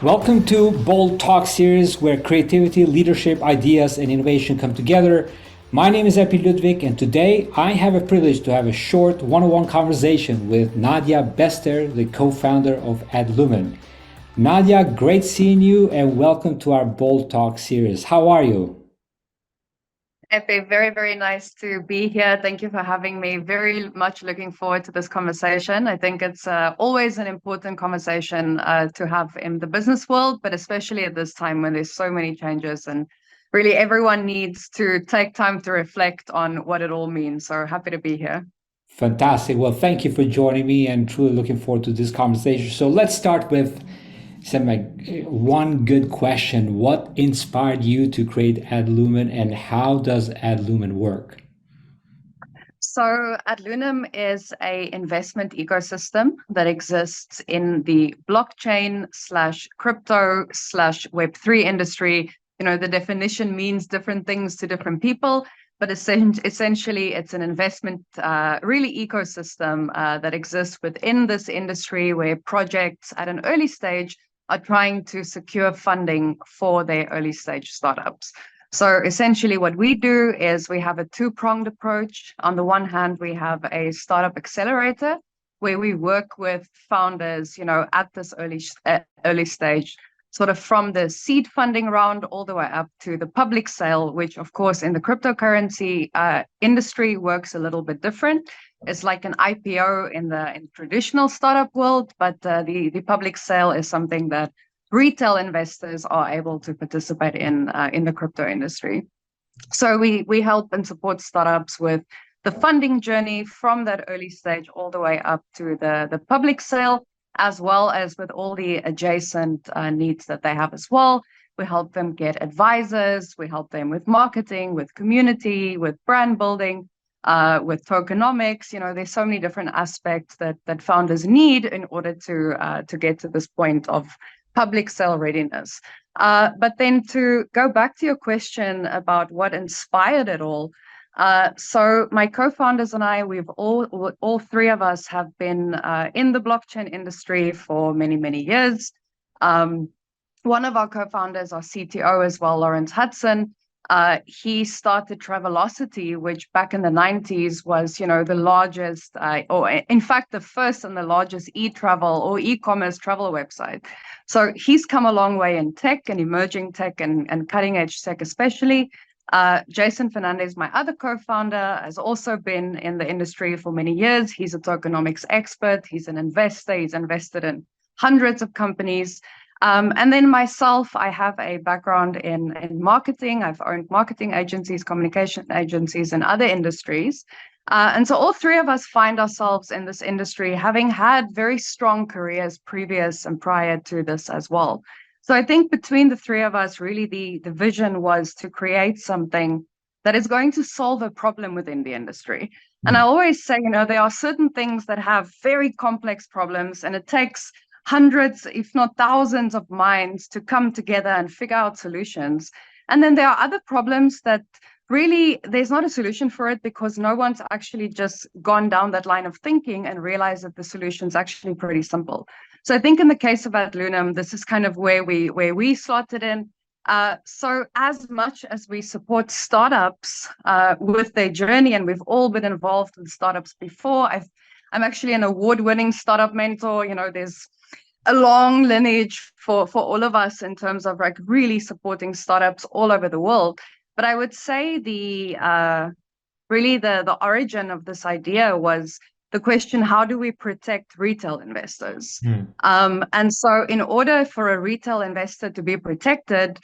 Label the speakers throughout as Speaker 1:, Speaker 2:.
Speaker 1: Welcome to Bold Talk series where creativity, leadership, ideas, and innovation come together. My name is Ludvik, and today I have a privilege to have a short one-on-one conversation with Nadja Bester, the co-founder of AdLunam. Nadja, great seeing you and welcome to our Bold Talk series. How are you?
Speaker 2: Epi, very, very nice to be here. Thank you for having me. Very much looking forward to this conversation. I think it's always an important conversation to have in the business world, but especially at this time when there's so many changes and really everyone needs to take time to reflect on what it all means. So happy to be here.
Speaker 1: Fantastic. Well, thank you for joining me and truly looking forward to this conversation. So let's start with one good question. What inspired you to create AdLunam and how does AdLunam work?
Speaker 2: So AdLunam is a investment ecosystem that exists in the blockchain slash crypto slash Web3 industry. You know, the definition means different things to different people, but essentially it's an investment really ecosystem that exists within this industry where projects at an early stage are trying to secure funding for their early stage startups. So essentially what we do is we have a two-pronged approach. On the one hand, we have a startup accelerator where we work with founders, at this early stage, sort of from the seed funding round all the way up to the public sale, which of course in the cryptocurrency industry works a little bit different. It's like an IPO in the traditional startup world, but the public sale is something that retail investors are able to participate in the crypto industry. So we help and support startups with the funding journey from that early stage all the way up to the public sale, as well as with all the adjacent needs that they have as well. We help them get advisors, we help them with marketing, with community, with brand building, with tokenomics. There's so many different aspects that founders need in order to get to this point of public sale readiness. But then to go back to your question about what inspired it all. So my co-founders and I, we've all three of us have been in the blockchain industry for many, many years. One of our co-founders, our CTO as well, Lawrence Hudson, he started Travelocity, which back in the 90s was, the largest, or in fact, the first and the largest e-travel or e-commerce travel website. So he's come a long way in tech and emerging tech and cutting edge tech, especially. Jason Fernandez, my other co-founder, has also been in the industry for many years. He's a tokenomics expert. He's an investor. He's invested in hundreds of companies. And then myself, I have a background in marketing. I've owned marketing agencies, communication agencies, and other industries. And so all three of us find ourselves in this industry, having had very strong careers previous and prior to this as well. So I think between the three of us, really the vision was to create something that is going to solve a problem within the industry. And I always say, there are certain things that have very complex problems, and it takes hundreds, if not thousands of minds to come together and figure out solutions. And then there are other problems that really there's not a solution for it because no one's actually just gone down that line of thinking and realized that the solution is actually pretty simple. So I think in the case of AdLunam, this is kind of where we slotted in. So as much as we support startups with their journey, and we've all been involved with startups before, I'm actually an award-winning startup mentor. There's a long lineage for all of us in terms of like really supporting startups all over the world. But I would say the origin of this idea was the question, how do we protect retail investors? And so in order for a retail investor to be protected,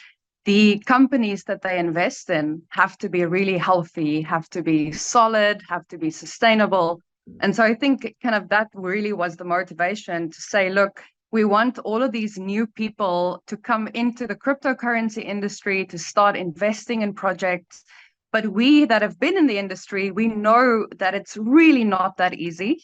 Speaker 2: the companies that they invest in have to be really healthy, have to be solid, have to be sustainable. And so I think kind of that really was the motivation to say, look, we want all of these new people to come into the cryptocurrency industry to start investing in projects. But we that have been in the industry, we know that it's really not that easy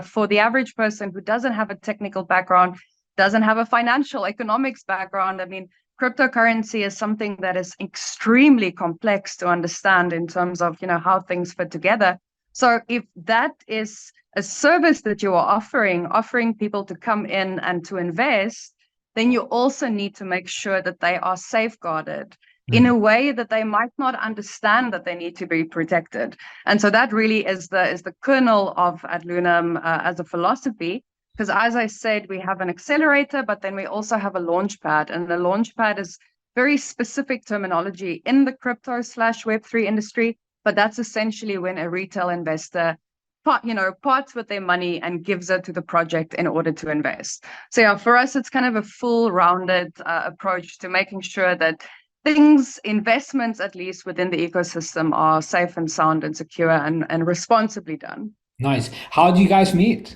Speaker 2: for the average person who doesn't have a technical background, doesn't have a financial economics background. I mean, cryptocurrency is something that is extremely complex to understand in terms of, how things fit together. So if that is a service that you are offering people to come in and to invest, then you also need to make sure that they are safeguarded in a way that they might not understand that they need to be protected. And so that really is the kernel of AdLunam as a philosophy. Because as I said, we have an accelerator, but then we also have a launch pad. And the launch pad is very specific terminology in the crypto / Web3 industry. But that's essentially when a retail investor parts with their money and gives it to the project in order to invest. So yeah, for us, it's kind of a full rounded approach to making sure that investments at least within the ecosystem are safe and sound and secure and responsibly done.
Speaker 1: Nice. How do you guys meet?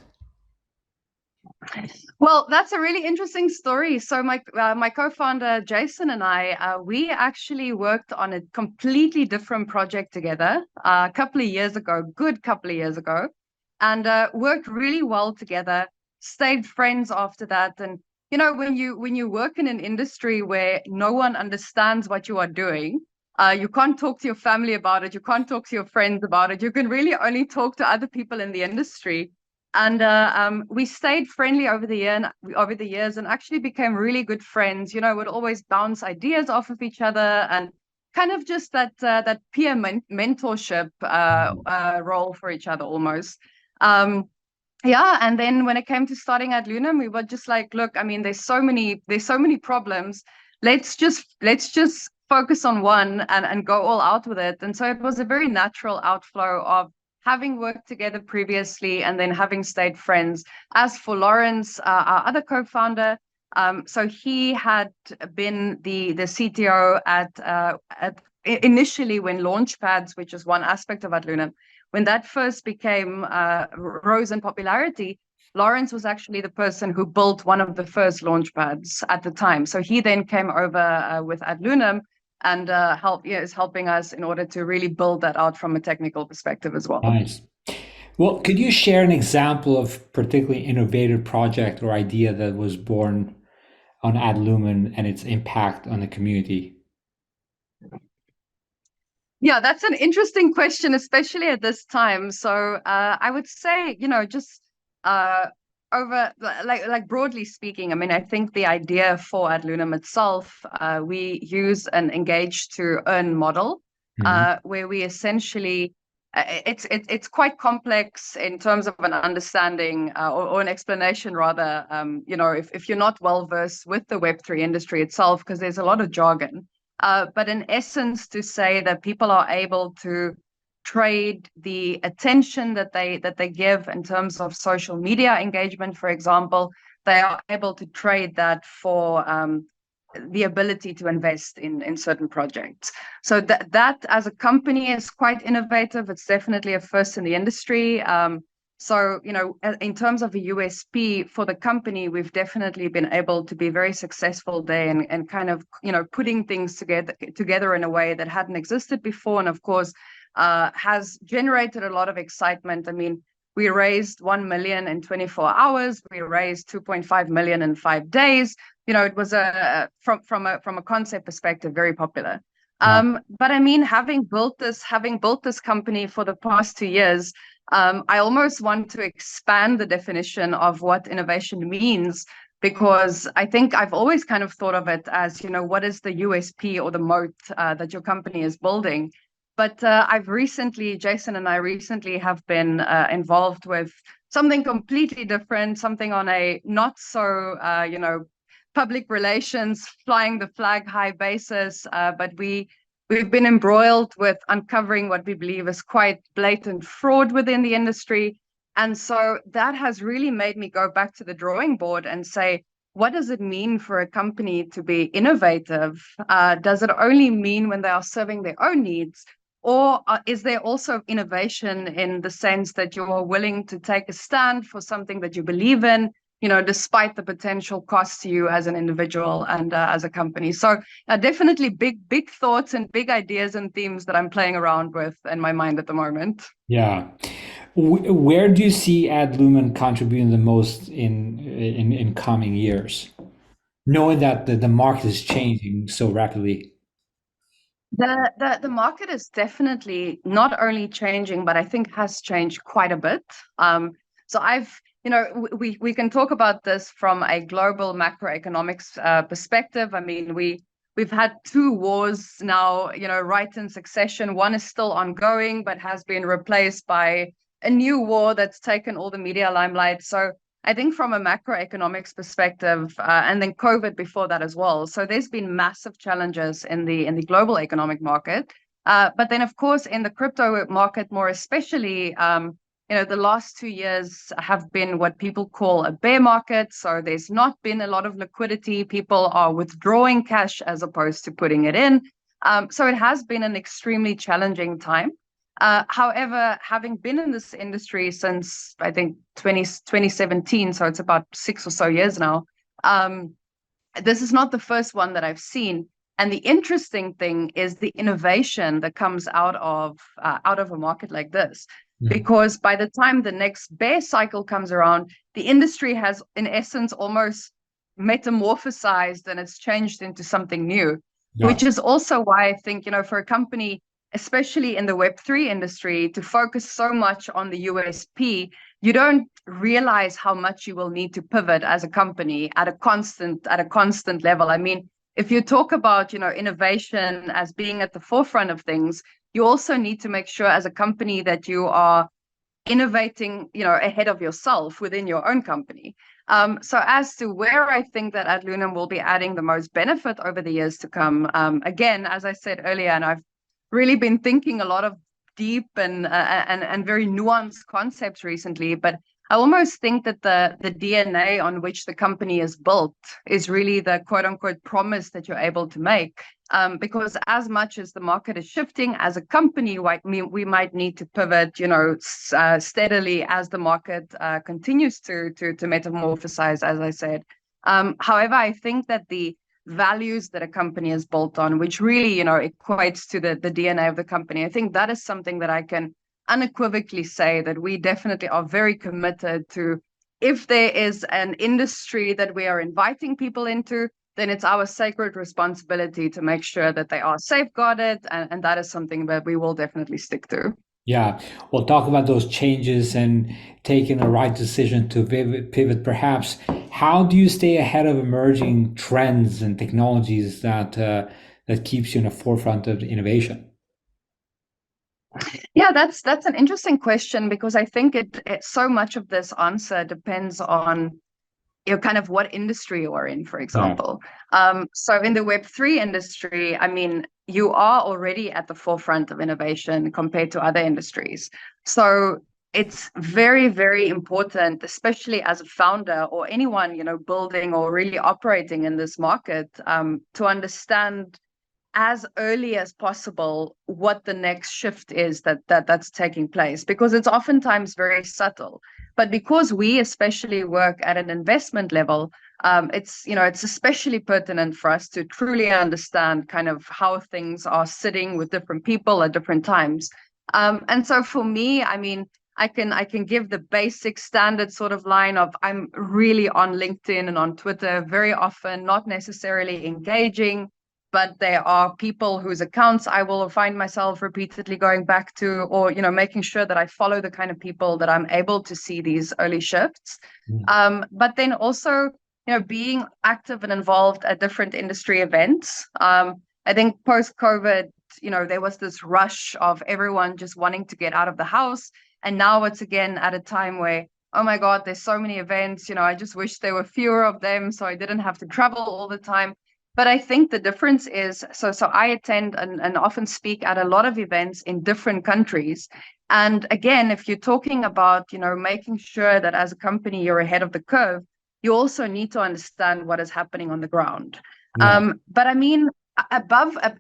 Speaker 2: Well, that's a really interesting story. So my co-founder Jason and I, we actually worked on a completely different project together a couple of years ago, good couple of years ago, and worked really well together. Stayed friends after that, and when you work in an industry where no one understands what you are doing, you can't talk to your family about it, you can't talk to your friends about it. You can really only talk to other people in the industry. And we stayed friendly over the years and actually became really good friends. Would always bounce ideas off of each other and kind of just that peer mentorship role for each other almost. Yeah, and then when it came to starting AdLunam, we were just like, look, I mean, there's so many problems. Let's just focus on one and go all out with it. And so it was a very natural outflow of having worked together previously and then having stayed friends. As for Lawrence, our other co-founder, so he had been the CTO at initially when Launchpads, which is one aspect of AdLunam, when that first rose in popularity, Lawrence was actually the person who built one of the first Launchpads at the time. So he then came over with AdLunam and is helping us in order to really build that out from a technical perspective as well.
Speaker 1: Nice. Well, could you share an example of particularly innovative project or idea that was born on AdLumen and its impact on the community?
Speaker 2: Yeah, that's an interesting question, especially at this time. So I would say, just over like broadly speaking, I mean, I think the idea for AdLunam itself, we use an engage to earn model, where we essentially it's quite complex in terms of an understanding or an explanation rather. If you're not well versed with the Web3 industry itself, because there's a lot of jargon. But in essence, to say that people are able to trade the attention that they give in terms of social media engagement, for example, they are able to trade that for the ability to invest in certain projects. So that as a company is quite innovative. It's definitely a first in the industry. So, in terms of a USP for the company, we've definitely been able to be very successful there and kind of, putting things together in a way that hadn't existed before. And of course, has generated a lot of excitement. I mean, we raised 1 million in 24 hours. We raised 2.5 million in 5 days. It was from a concept perspective, very popular. But I mean, having built this company for the past 2 years, I almost want to expand the definition of what innovation means, because I think I've always kind of thought of it as, what is the USP or the moat that your company is building? But Jason and I recently have been involved with something completely different, something on a not so, public relations, flying the flag high basis. But we've been embroiled with uncovering what we believe is quite blatant fraud within the industry. And so that has really made me go back to the drawing board and say, what does it mean for a company to be innovative? Does it only mean when they are serving their own needs? Or is there also innovation in the sense that you're willing to take a stand for something that you believe in, despite the potential cost to you as an individual and as a company? So definitely big thoughts and big ideas and themes that I'm playing around with in my mind at the moment.
Speaker 1: Yeah. Where do you see AdLumen contributing the most in coming years, knowing that the market is changing so rapidly?
Speaker 2: The market is definitely not only changing, but I think has changed quite a bit. So we can talk about this from a global macroeconomics perspective. I mean, we've had two wars now, right in succession. One is still ongoing, but has been replaced by a new war that's taken all the media limelight. So I think from a macroeconomics perspective, and then COVID before that as well. So there's been massive challenges in the global economic market. But then, of course, in the crypto market, more especially, the last 2 years have been what people call a bear market. So there's not been a lot of liquidity. People are withdrawing cash as opposed to putting it in. So it has been an extremely challenging time. However, having been in this industry since, I think, 2017, so it's about 6 or so years now, this is not the first one that I've seen. And the interesting thing is the innovation that comes out of a market like this. Because by the time the next bear cycle comes around, the industry has, in essence, almost metamorphosized and it's changed into something new, which is also why I think, for a company, especially in the Web3 industry, to focus so much on the USP, you don't realize how much you will need to pivot as a company at a constant level. I mean, if you talk about, innovation as being at the forefront of things, you also need to make sure as a company that you are innovating, ahead of yourself within your own company. So as to where I think that AdLunam will be adding the most benefit over the years to come, again, as I said earlier, and I've really been thinking a lot of deep and very nuanced concepts recently, but I almost think that the DNA on which the company is built is really the quote unquote promise that you're able to make. Because as much as the market is shifting, as a company, we might need to pivot, steadily as the market continues to metamorphosize, as I said. However, I think that the values that a company is built on, which really, equates to the DNA of the company, I think that is something that I can unequivocally say that we definitely are very committed to. If there is an industry that we are inviting people into, then it's our sacred responsibility to make sure that they are safeguarded, and that is something that we will definitely stick to.
Speaker 1: Yeah, we'll talk about those changes and taking the right decision to pivot perhaps. How do you stay ahead of emerging trends and technologies that keeps you in the forefront of innovation?
Speaker 2: Yeah, that's an interesting question, because I think it so much of this answer depends on kind of what industry you are in, for example. So in the Web3 industry, I mean, you are already at the forefront of innovation compared to other industries. So it's very, very important, especially as a founder or anyone, building or really operating in this market, to understand as early as possible what the next shift is that's taking place, because it's oftentimes very subtle. But because we especially work at an investment level, it's especially pertinent for us to truly understand kind of how things are sitting with different people at different times. And so for me, I mean, I can give the basic standard sort of line of I'm really on LinkedIn and on Twitter very often, not necessarily engaging, but there are people whose accounts I will find myself repeatedly going back to, or making sure that I follow the kind of people that I'm able to see these early shifts. But then also, being active and involved at different industry events. I think post-COVID, there was this rush of everyone just wanting to get out of the house, and now it's again at a time where, oh my God, there's so many events. I just wish there were fewer of them so I didn't have to travel all the time. But I think the difference is, so I attend and often speak at a lot of events in different countries. And again, if you're talking about, making sure that as a company you're ahead of the curve, you also need to understand what is happening on the ground. But I mean,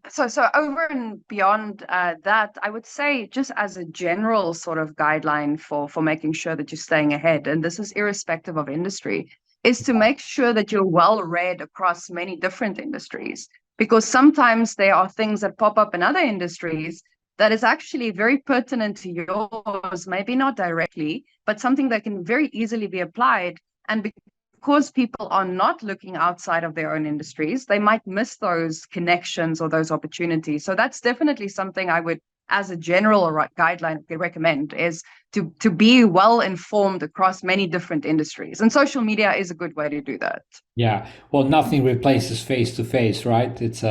Speaker 2: so over and beyond that, I would say just as a general sort of guideline for making sure that you're staying ahead, and this is irrespective of industry, is to make sure that you're well read across many different industries, because sometimes there are things that pop up in other industries that is actually very pertinent to yours, maybe not directly, but something that can very easily be applied. And because people are not looking outside of their own industries, they might miss those connections or those opportunities. So that's definitely something I would as a general guideline we recommend is to be well informed across many different industries, and social media is a good way to do that.
Speaker 1: Yeah. Well, nothing replaces face to face, right? It's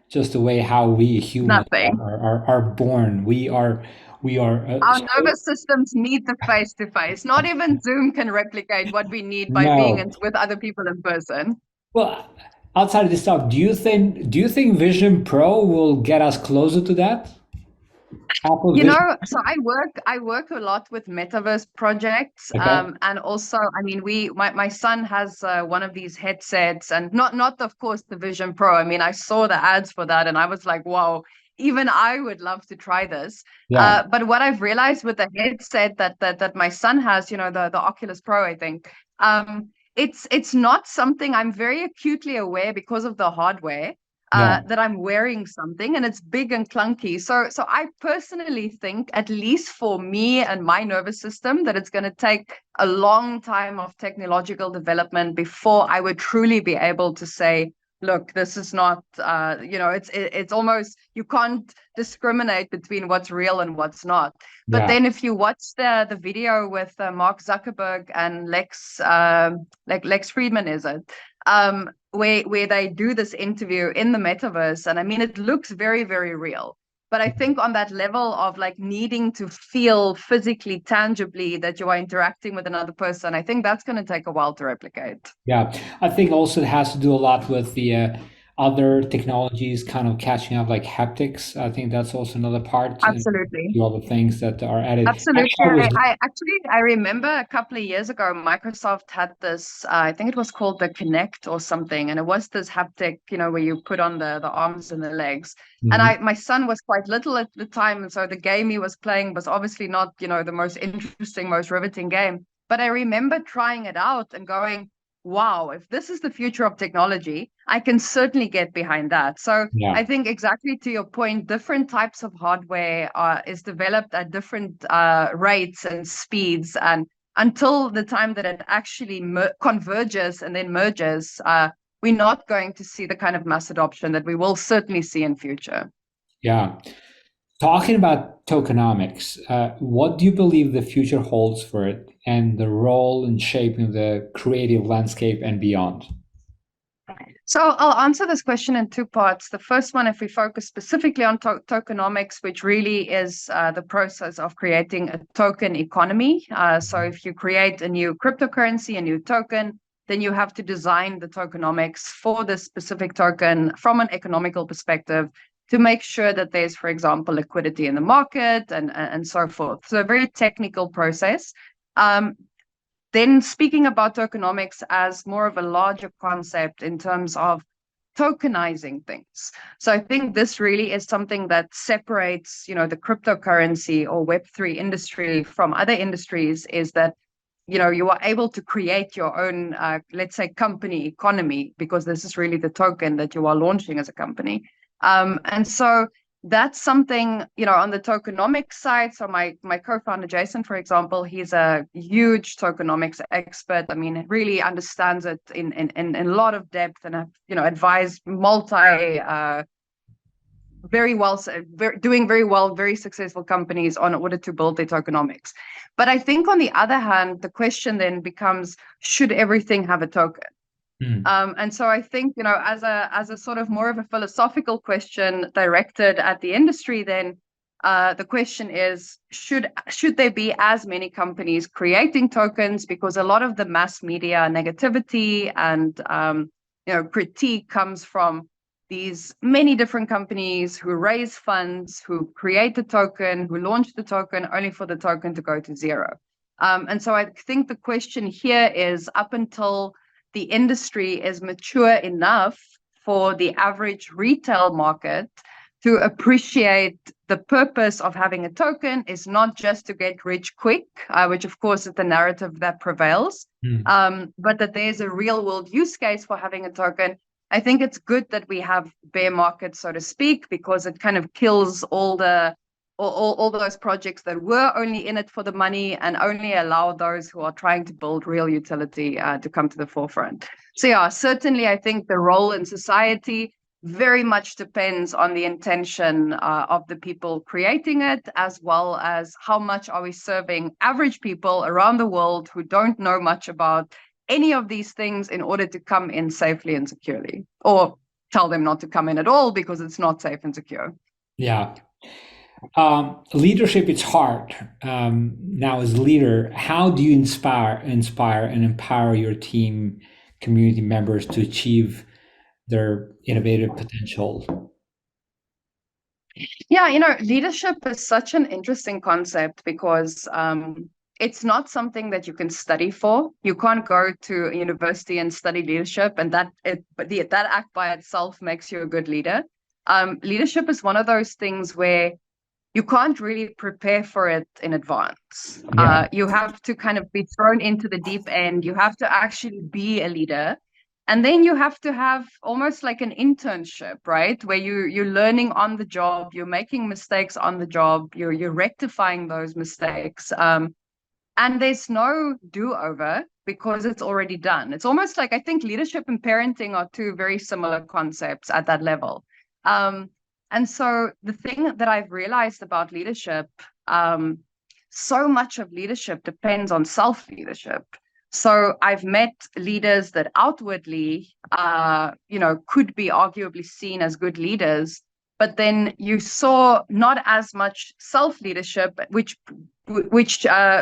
Speaker 1: just the way how we humans
Speaker 2: Nothing.
Speaker 1: are born. We are
Speaker 2: Our
Speaker 1: so
Speaker 2: nervous systems need the face to face. Not even Zoom can replicate what we need by being
Speaker 1: no.
Speaker 2: with other people in person.
Speaker 1: Well, outside of this stuff, do you think Vision Pro will get us closer to that? Apple
Speaker 2: You
Speaker 1: Vision.
Speaker 2: know, so I work a lot with metaverse projects,
Speaker 1: Okay.
Speaker 2: and also, I mean, my son has one of these headsets, and not of course the Vision Pro. I mean, I saw the ads for that, and I was like, wow, even I would love to try this.
Speaker 1: Yeah.
Speaker 2: But what I've realized with the headset that my son has, you know, the Oculus Pro, I think, it's not something I'm very acutely aware because of the hardware
Speaker 1: Yeah.
Speaker 2: that I'm wearing something and it's big and clunky. So I personally think, at least for me and my nervous system, that it's going to take a long time of technological development before I would truly be able to say, look, this is not, it's almost, you can't discriminate between what's real and what's not. But
Speaker 1: Yeah.
Speaker 2: then if you watch the video with Mark Zuckerberg and Lex Friedman, is it? Where they do this interview in the metaverse, and I mean, it looks very, very real. But I think on that level of like needing to feel physically, tangibly that you are interacting with another person, I think that's going to take a while to replicate.
Speaker 1: Yeah, I think also it has to do a lot with the other technologies kind of catching up, like haptics. I think that's also another part and
Speaker 2: Absolutely.
Speaker 1: all the things that are added.
Speaker 2: Absolutely.
Speaker 1: Actually, I was,
Speaker 2: I remember a couple of years ago, Microsoft had this, I think it was called the Kinect or something. And it was this haptic, you know, where you put on the arms and the legs. And
Speaker 1: Mhm.
Speaker 2: my son was quite little at the time. And so the game he was playing was obviously not, you know, the most interesting, most riveting game. But I remember trying it out and going, wow, if this is the future of technology, I can certainly get behind that. So
Speaker 1: Yeah,
Speaker 2: I think exactly to your point, different types of hardware is developed at different rates and speeds, and until the time that it actually converges and then merges, we're not going to see the kind of mass adoption that we will certainly see in future.
Speaker 1: yeah. Talking about tokenomics, what do you believe the future holds for it and the role in shaping the creative landscape and beyond?
Speaker 2: So I'll answer this question in two parts. The first one, if we focus specifically on tokenomics, which really is the process of creating a token economy. So if you create a new cryptocurrency, a new token, then you have to design the tokenomics for this specific token from an economical perspective to make sure that there's, for example, liquidity in the market and so forth. So a very technical process. Um, then speaking about tokenomics as more of a larger concept in terms of tokenizing things. So I think this really is something that separates, you know, the cryptocurrency or Web3 industry from other industries, is that, you know, you are able to create your own, let's say, company economy, because this is really the token that you are launching as a company. And so that's something, you know, on the tokenomics side. So my co-founder Jason, for example, he's a huge tokenomics expert. I mean, really understands it in a lot of depth, and have, you know, advised very well, doing very well, very successful companies on order to build their tokenomics. But I think on the other hand, the question then becomes, should everything have a token?
Speaker 1: Hmm.
Speaker 2: And so I think, you know, as a sort of more of a philosophical question directed at the industry, then the question is, should there be as many companies creating tokens? Because a lot of the mass media negativity and critique comes from these many different companies who raise funds, who create the token, who launch the token, only for the token to go to zero. And so I think the question here is, up until the industry is mature enough for the average retail market to appreciate the purpose of having a token is not just to get rich quick, which of course is the narrative that prevails,
Speaker 1: Hmm.
Speaker 2: but that there's a real world use case for having a token. I think it's good that we have bear markets, so to speak, because it kind of kills all those projects that were only in it for the money, and only allow those who are trying to build real utility to come to the forefront. So yeah, certainly I think the role in society very much depends on the intention of the people creating it, as well as how much are we serving average people around the world who don't know much about any of these things in order to come in safely and securely, or tell them not to come in at all because it's not safe and secure.
Speaker 1: Yeah. Leadership, it's hard. Now, as a leader, how do you inspire, and empower your team, community members to achieve their innovative potential?
Speaker 2: Yeah, leadership is such an interesting concept because it's not something that you can study for. You can't go to a university and study leadership, and that act by itself makes you a good leader. Leadership is one of those things where you can't really prepare for it in advance.
Speaker 1: Yeah.
Speaker 2: You have to kind of be thrown into the deep end. You have to actually be a leader. And then you have to have almost like an internship, right? Where you're learning on the job, you're making mistakes on the job, you're rectifying those mistakes. And there's no do-over because it's already done. It's almost like, I think leadership and parenting are two very similar concepts at that level. And so the thing that I've realized about leadership, so much of leadership depends on self-leadership. So I've met leaders that outwardly, could be arguably seen as good leaders, but then you saw not as much self-leadership, which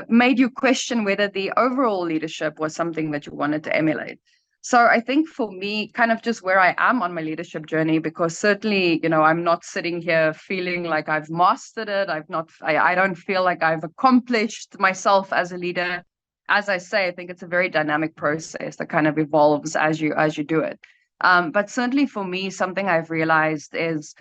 Speaker 2: made you question whether the overall leadership was something that you wanted to emulate. So I think for me, kind of just where I am on my leadership journey, because certainly, I'm not sitting here feeling like I've mastered it. I don't feel like I've accomplished myself as a leader. As I say, I think it's a very dynamic process that kind of evolves as you do it. But certainly for me, something I've realized is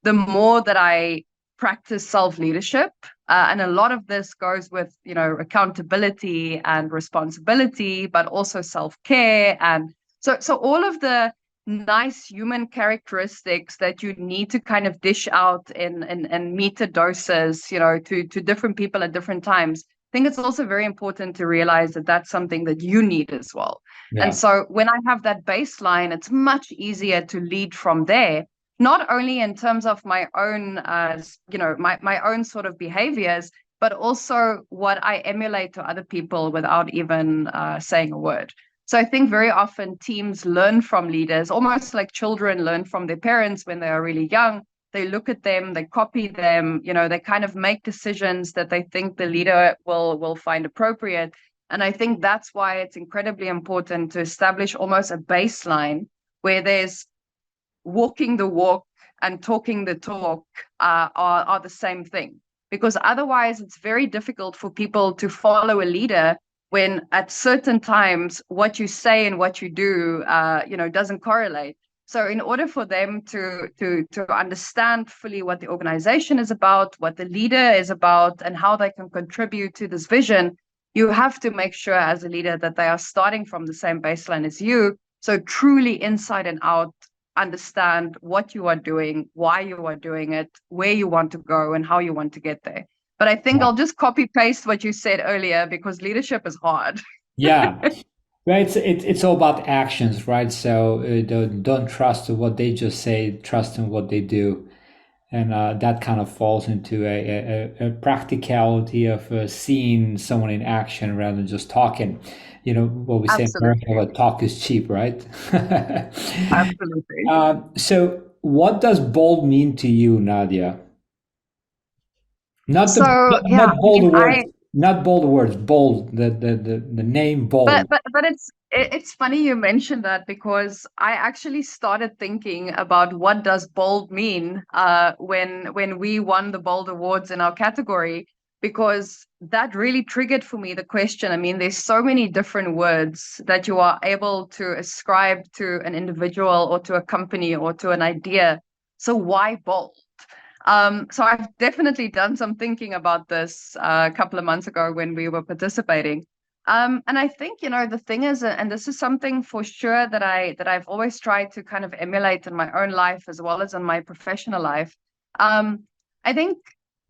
Speaker 2: the more that I practice self-leadership, and a lot of this goes with, accountability and responsibility, but also self-care. And so all of the nice human characteristics that you need to kind of dish out in meter doses, to different people at different times. I think it's also very important to realize that that's something that you need as well.
Speaker 1: Yeah.
Speaker 2: And so when I have that baseline, it's much easier to lead from there, not only in terms of my own, my own sort of behaviors, but also what I emulate to other people without even saying a word. So I think very often teams learn from leaders, almost like children learn from their parents when they are really young. They look at them, they copy them, they kind of make decisions that they think the leader will find appropriate. And I think that's why it's incredibly important to establish almost a baseline where there's walking the walk and talking the talk are the same thing. Because otherwise it's very difficult for people to follow a leader when at certain times what you say and what you do doesn't correlate. So in order for them to understand fully what the organization is about, what the leader is about, and how they can contribute to this vision, you have to make sure as a leader that they are starting from the same baseline as you. So truly inside and out, understand what you are doing, why you are doing it, where you want to go, and how you want to get there. But I think I'll just copy paste what you said earlier because leadership is hard.
Speaker 1: Yeah. Right. It's all about actions, right? So don't trust what they just say, trust in what they do. And that kind of falls into a practicality of seeing someone in action rather than just talking. What we say in America,
Speaker 2: Absolutely.
Speaker 1: about talk is cheap, right?
Speaker 2: Absolutely.
Speaker 1: So what does bold mean to you, Nadja? Not the
Speaker 2: So yeah,
Speaker 1: not bold words,
Speaker 2: I
Speaker 1: not bold words, bold, the name bold.
Speaker 2: but it's funny you mentioned that because I actually started thinking about what does bold mean when we won the Bold Awards in our category, because that really triggered for me the question. I mean, there's so many different words that you are able to ascribe to an individual or to a company or to an idea. So why bold? So I've definitely done some thinking about this a couple of months ago when we were participating. And I think, the thing is, and this is something for sure that I've always tried to kind of emulate in my own life as well as in my professional life. I think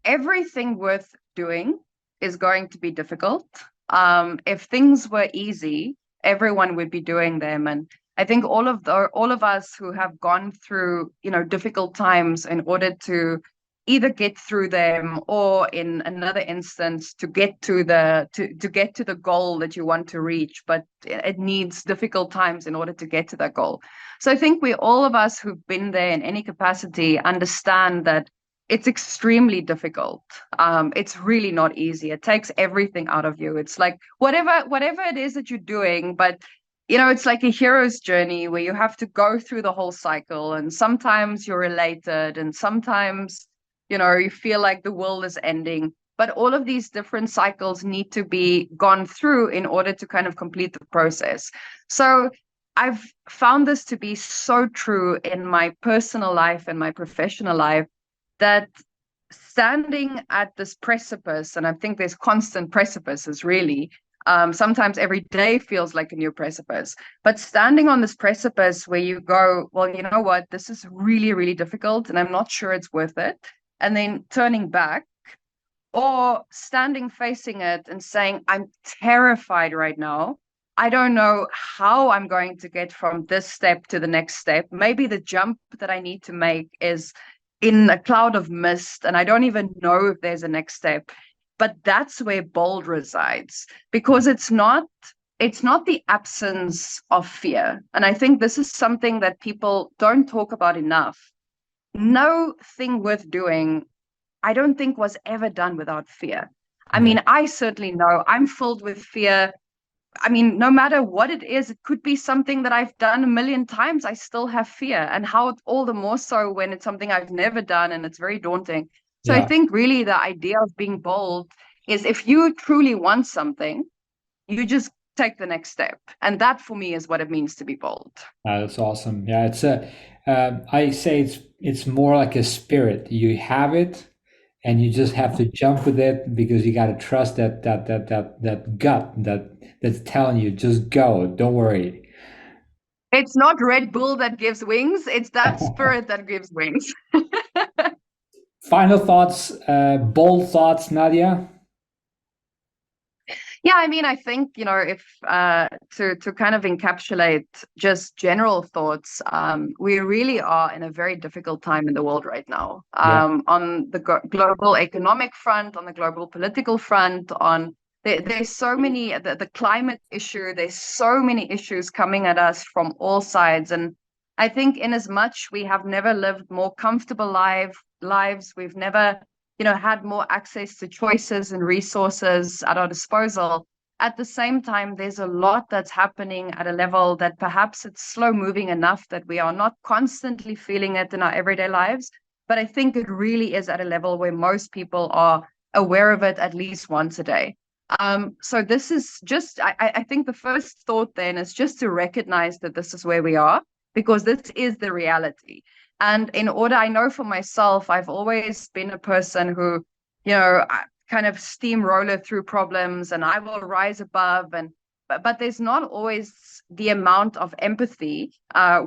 Speaker 2: everything worth doing is going to be difficult. If things were easy, everyone would be doing them. And I think all of us who have gone through, difficult times in order to either get through them, or in another instance to get to the goal that you want to reach, but it needs difficult times in order to get to that goal. So I think all of us who've been there in any capacity understand that it's extremely difficult. It's really not easy. It takes everything out of you. It's like whatever it is that you're doing, but it's like a hero's journey where you have to go through the whole cycle, and sometimes you're elated, and sometimes you feel like the world is ending. But all of these different cycles need to be gone through in order to kind of complete the process. So I've found this to be so true in my personal life and my professional life, that standing at this precipice, and I think there's constant precipices really. Sometimes every day feels like a new precipice, but standing on this precipice where you go, well, you know what, this is really, really difficult and I'm not sure it's worth it. And then turning back, or standing facing it and saying, I'm terrified right now. I don't know how I'm going to get from this step to the next step. Maybe the jump that I need to make is in a cloud of mist, and I don't even know if there's a next step. But that's where bold resides, because it's not the absence of fear. And I think this is something that people don't talk about enough. No thing worth doing, I don't think, was ever done without fear. I mean, I certainly know I'm filled with fear. I mean, no matter what it is, it could be something that I've done a million times, I still have fear. And how all the more so when it's something I've never done and it's very daunting. So I think really the idea of being bold is, if you truly want something, you just take the next step. And that for me is what it means to be bold.
Speaker 1: That's awesome. Yeah, I say it's more like a spirit. You have it, and you just have to jump with it, because you got to trust that gut that's telling you, just go, don't worry.
Speaker 2: It's not Red Bull that gives wings, it's that spirit that gives wings.
Speaker 1: Final thoughts, bold thoughts, Nadja.
Speaker 2: Yeah, I mean, I think, if to kind of encapsulate just general thoughts, we really are in a very difficult time in the world right now. On the global economic front, on the global political front, there's so many, the climate issue, there's so many issues coming at us from all sides. And I think in as much we have never lived more comfortable lives, we've never had more access to choices and resources at our disposal. At the same time, there's a lot that's happening at a level that perhaps it's slow moving enough that we are not constantly feeling it in our everyday lives. But I think it really is at a level where most people are aware of it at least once a day. So this is just, I think the first thought then is just to recognize that this is where we are, because this is the reality. And in order, I know for myself, I've always been a person who, kind of steamroller through problems, and I will rise above. But there's not always the amount of empathy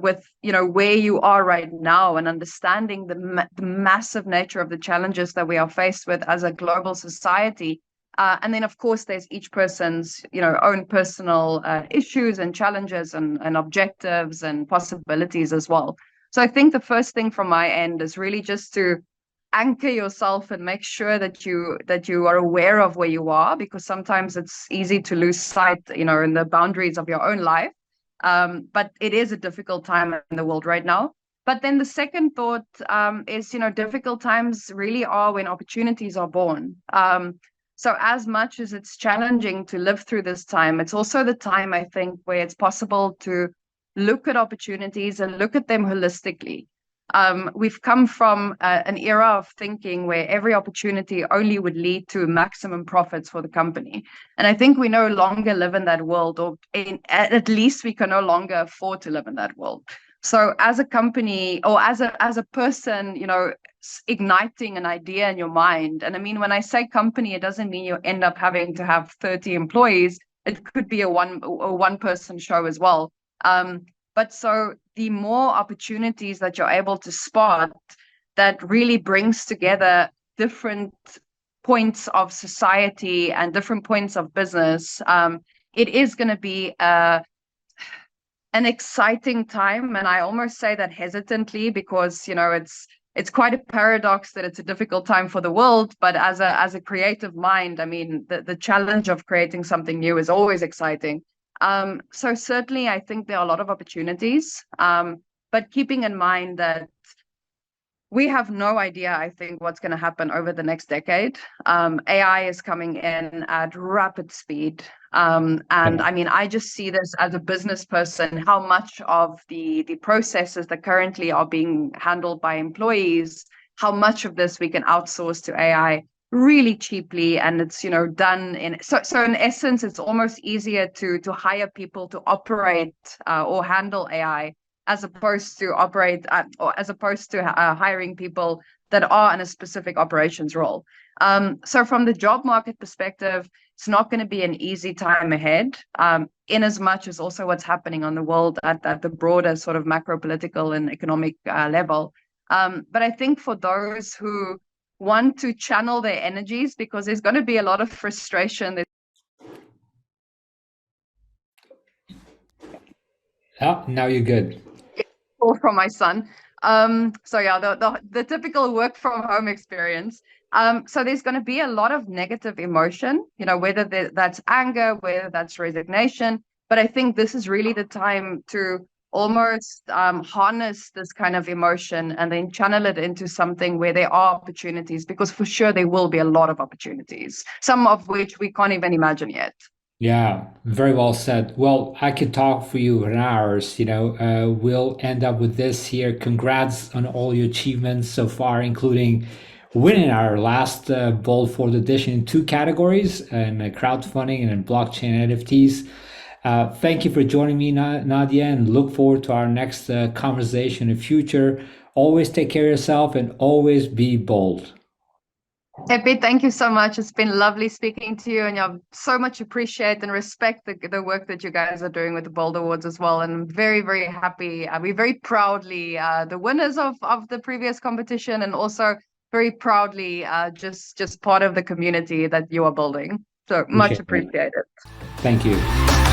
Speaker 2: with, where you are right now, and understanding the massive nature of the challenges that we are faced with as a global society. And then, of course, there's each person's, own personal issues and challenges and objectives and possibilities as well. So I think the first thing from my end is really just to anchor yourself and make sure that you are aware of where you are, because sometimes it's easy to lose sight, in the boundaries of your own life. But it is a difficult time in the world right now. But then the second thought is, difficult times really are when opportunities are born. So as much as it's challenging to live through this time, it's also the time, I think, where it's possible to look at opportunities and look at them holistically. We've come from an era of thinking where every opportunity only would lead to maximum profits for the company. And I think we no longer live in that world, or at least we can no longer afford to live in that world. So as a company, or as a person, igniting an idea in your mind. And I mean, when I say company, it doesn't mean you end up having to have 30 employees. It could be a one person show as well. But so the more opportunities that you're able to spot, that really brings together different points of society and different points of business, it is going to be an exciting time, and I almost say that hesitantly because it's quite a paradox that it's a difficult time for the world, but as a creative mind, I mean, the challenge of creating something new is always exciting. So certainly I think there are a lot of opportunities, but keeping in mind that we have no idea, I think, what's going to happen over the next decade. AI is coming in at rapid speed. And I mean, I just see this as a business person, how much of the processes that currently are being handled by employees, how much of this we can outsource to AI really cheaply. And it's, done so in essence, it's almost easier to hire people to operate or handle AI as opposed to hiring people that are in a specific operations role. So from the job market perspective, it's not going to be an easy time ahead, in as much as also what's happening on the world at the broader sort of macro political and economic level. But I think for those who want to channel their energies, because there's going to be a lot of frustration.
Speaker 1: Oh, now you're good.
Speaker 2: From my son. So yeah, the typical work from home experience. So there's going to be a lot of negative emotion, whether that's anger, whether that's resignation. But I think this is really the time to almost harness this kind of emotion and then channel it into something where there are opportunities, because for sure there will be a lot of opportunities, some of which we can't even imagine yet.
Speaker 1: Yeah, very well said. Well, I could talk for you for hours, we'll end up with this here. Congrats on all your achievements so far, including winning our last Bold Fourth edition in two categories, in crowdfunding and in blockchain NFTs. Thank you for joining me, Nadia, and look forward to our next conversation in the future. Always take care of yourself and always be bold.
Speaker 2: Epi, thank you so much. It's been lovely speaking to you, and I so much appreciate and respect the work that you guys are doing with the Bold Awards as well. And I'm very, very happy. We're very proudly the winners of the previous competition, and also very proudly just part of the community that you are building. So much
Speaker 1: Appreciate it.
Speaker 2: appreciated.
Speaker 1: Thank you.